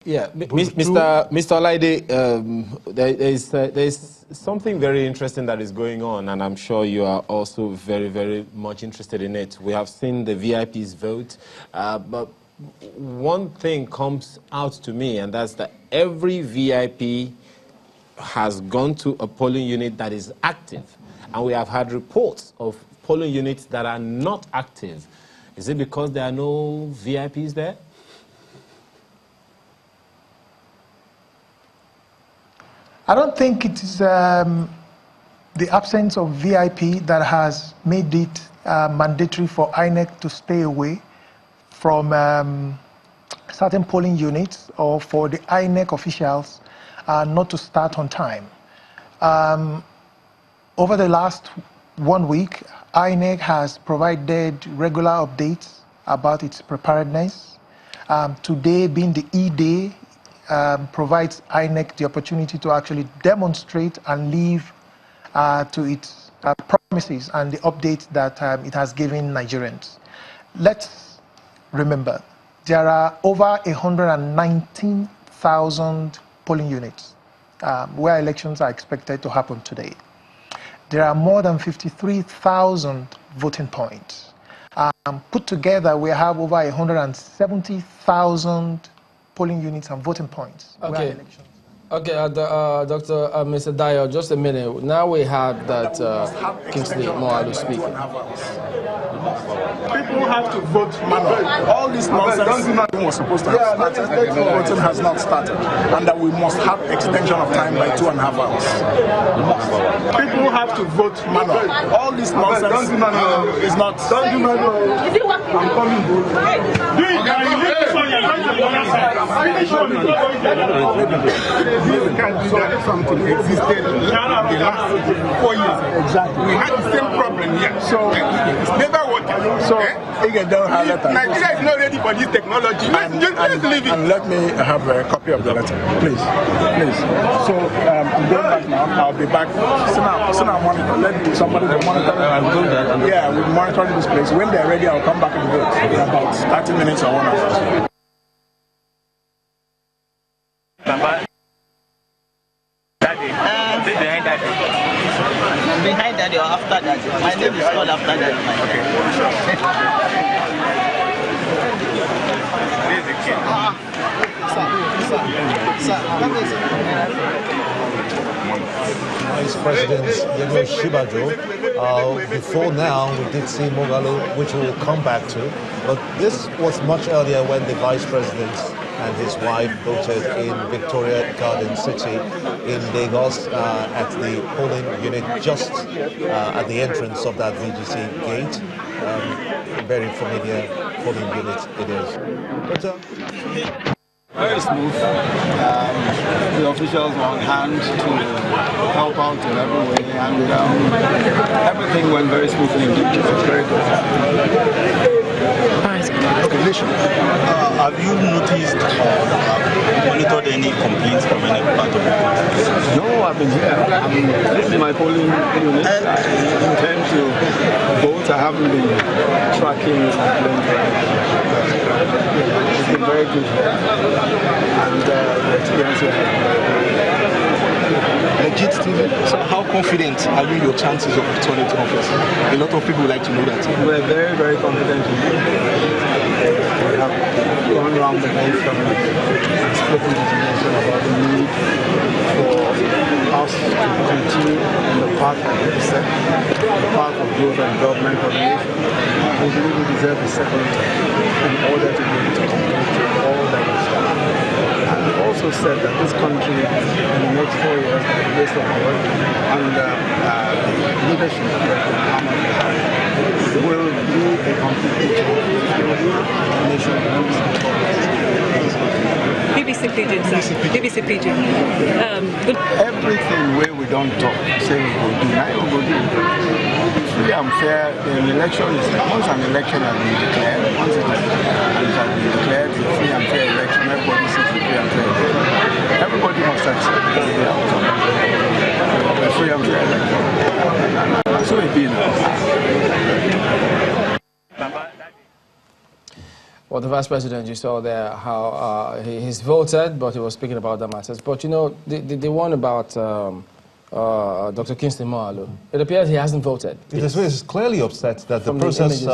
Yeah, Mr. Olaide, there's something very interesting that is going on, and I'm sure you are also very, very much interested in it. We have seen the VIPs vote, but one thing comes out to me, and that's that every VIP has gone to a polling unit that is active, and we have had reports of polling units that are not active. Is it because there are no VIPs there? I don't think it is the absence of VIP that has made it mandatory for INEC to stay away from certain polling units, or for the INEC officials not to start on time. Over the last 1 week, INEC has provided regular updates about its preparedness. Today being the E-Day, provides INEC the opportunity to actually demonstrate and live to its promises and the updates that it has given Nigerians. Let's remember, there are over 119,000 polling units where elections are expected to happen today. There are more than 53,000 voting points. Put together, we have over 170,000 polling units and voting points. Okay. Okay, Mr. Dio, just a minute. Now we have that Kingsley Moalu speaking. People have to vote manually. All this nonsense was supposed to have started. Voting has not started. And that we must have extension of time by 2.5 hours. People have to vote manually. All this nonsense is not. Don't do manual. I'm coming. This kind of something existed in the last 4 years. Exactly. We had the same problem here. So it's never working. So Nigeria is not ready for this technology. Let's leave it. And let me have a copy of the letter, please. Please. So I'm going back now. I'll be back. So now monitor. Let somebody monitor. Yeah, we're monitoring this place. When they're ready, I'll come back and vote in about 30 minutes or 1 hour. Behind that or after that? My name is called after that. Okay. Vice President Yemi Shibajo. Before now, we did see Moghalu, which we will come back to. But this was much earlier when the Vice President and his wife voted in Victoria Garden City in Lagos at the polling unit just at the entrance of that VGC gate. A very familiar polling unit it is. But, very smooth. The officials were on hand to help out in every way, and everything went very smoothly. It was very good. Okay, listen. Have you noticed or monitored any complaints from any part of the country? No, I've been here. This is my polling unit. I intend to vote. I haven't been tracking complaints. It's been very good. And the experience here has been very Legit TV. So how confident are you in your chances of returning to office? A lot of people would like to know that. We're very, very confident in it. We have gone around the nation and spoken to the nation about the need for us to continue on the path of reset, the path of growth and development of the nation. We believe we deserve a second in order to be able to complete all that is done. And we also said that this country, in the next 4 years, based on our work and leadership that will be a completely nation. BBC Pidgin, sir. BBC Pidgin. Everything where we don't talk, say we will do, now we will do. Free and fair, the election is, once an election has been declared, once it has been declared, it's a free and fair election, everybody sees the free and fair election. Everybody must accept the outcome of a free and fair election. And so it be now. Well, Well, the vice president, you saw there how he's voted, but he was speaking about other matters. But you know, the one about Dr. Kingsley Moghalu, it appears he hasn't voted. He's clearly upset that the process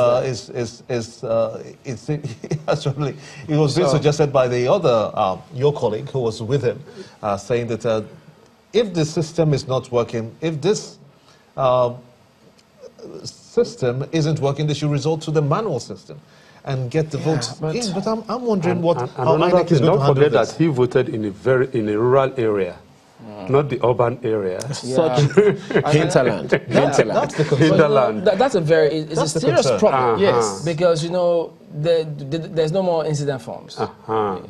actually, it was being suggested by the other, your colleague who was with him, saying that if the system is not working, if this system isn't working, they should resort to the manual system and get the votes in. But I'm wondering how INEC is going to handle this. Don't forget that he voted in a rural area, not the urban area. Such hinterland. That's the concern. Hinterland. That's it's a serious problem. Yes, because you know there's no more incident forms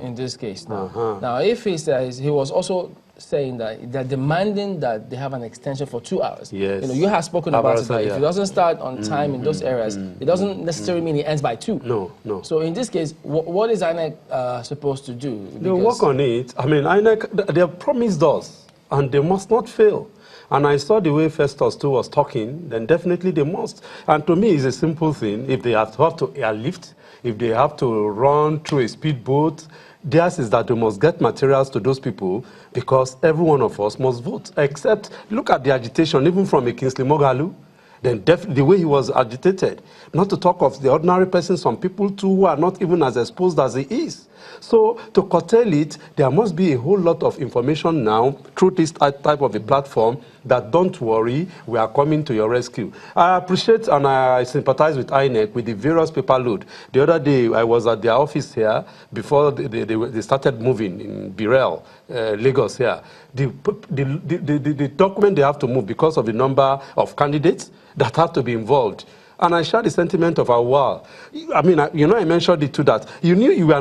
in this case now. Now, if he says he was also saying that they're demanding that they have an extension for 2 hours. Yes. You know, you have spoken about it. That if it doesn't start on time in those areas, it doesn't necessarily mean it ends by 2. No. So in this case, what is INEC supposed to do? They'll work on it. I mean, INEC, they have promised us, and they must not fail. And I saw the way Festus too was talking, then definitely they must. And to me, it's a simple thing. If they have to airlift, if they have to run through a speedboat, theirs is that they must get materials to those people, because every one of us must vote. Except, look at the agitation, even from a Kingsley Moghalu, then the way he was agitated. Not to talk of the ordinary person, some people too who are not even as exposed as he is. So to curtail it, there must be a whole lot of information now through this type of a platform that, don't worry, we are coming to your rescue. I appreciate and I sympathize with INEC with the various paper load. The other day, I was at their office here before they started moving in Birel, Lagos here. The document they have to move because of the number of candidates that have to be involved. And I share the sentiment of Awal. I mean, you know, I mentioned it too, that you knew you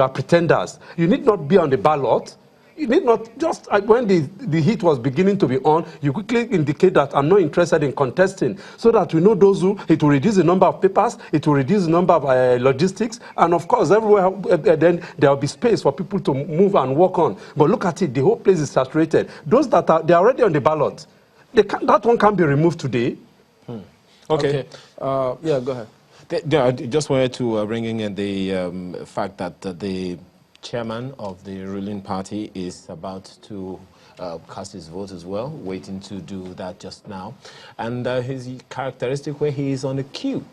are pretenders. You need not be on the ballot. You need not just, when the heat was beginning to be on, you quickly indicate that I'm not interested in contesting, so that we know those who, it will reduce the number of papers, it will reduce the number of logistics, and of course, everywhere, then there will be space for people to move and work on. But look at it, the whole place is saturated. Those that they're already on the ballot, that one can't be removed today. Okay. Yeah, go ahead. I just wanted to bring in the fact that the chairman of the ruling party is about to cast his vote as well, waiting to do that just now. And his characteristic where he is on the queue.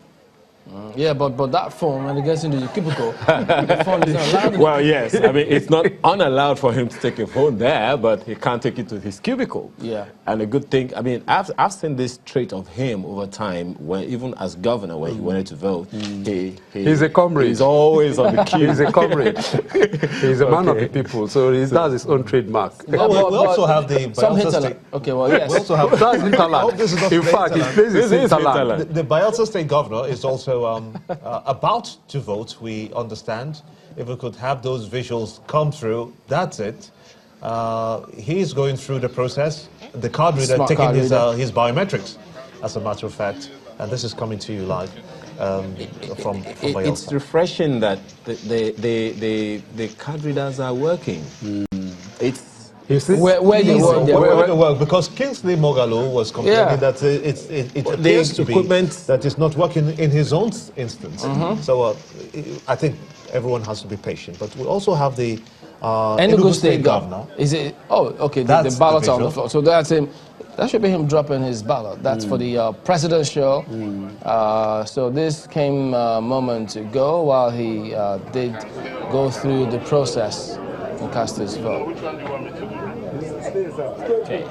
Yeah, but that phone, when it gets into the cubicle, the phone is not allowed. Well, yes. I mean, it's not unallowed for him to take a phone there, but he can't take it to his cubicle. Yeah. And a good thing, I mean, I've seen this trait of him over time, when even as governor, when he wanted to vote, he's a comrade. He's always on the queue. He's a comrade. He's a man of the people, so he does his own trademark. Yeah, we also have the Bielsa State. Okay, well, yes. We also have that's hinterland. In fact, his place is hinterland. The Bielsa State governor is also about to vote, we understand. If we could have those visuals come through, that's it. He's going through the process. The card reader taking his biometrics, as a matter of fact. And this is coming to you live from Bielsa. It's refreshing that the card readers are working. Where they work, because Kingsley Moghalu was complaining that it appears to be that it's not working in his own instance. So I think everyone has to be patient. But we also have the Enugu State governor. Is it? Oh, okay. The ballots on the floor. So that's him. That should be him dropping his ballot. That's for the presidential. So this came moments ago while he did go through the process and cast his vote. Okay.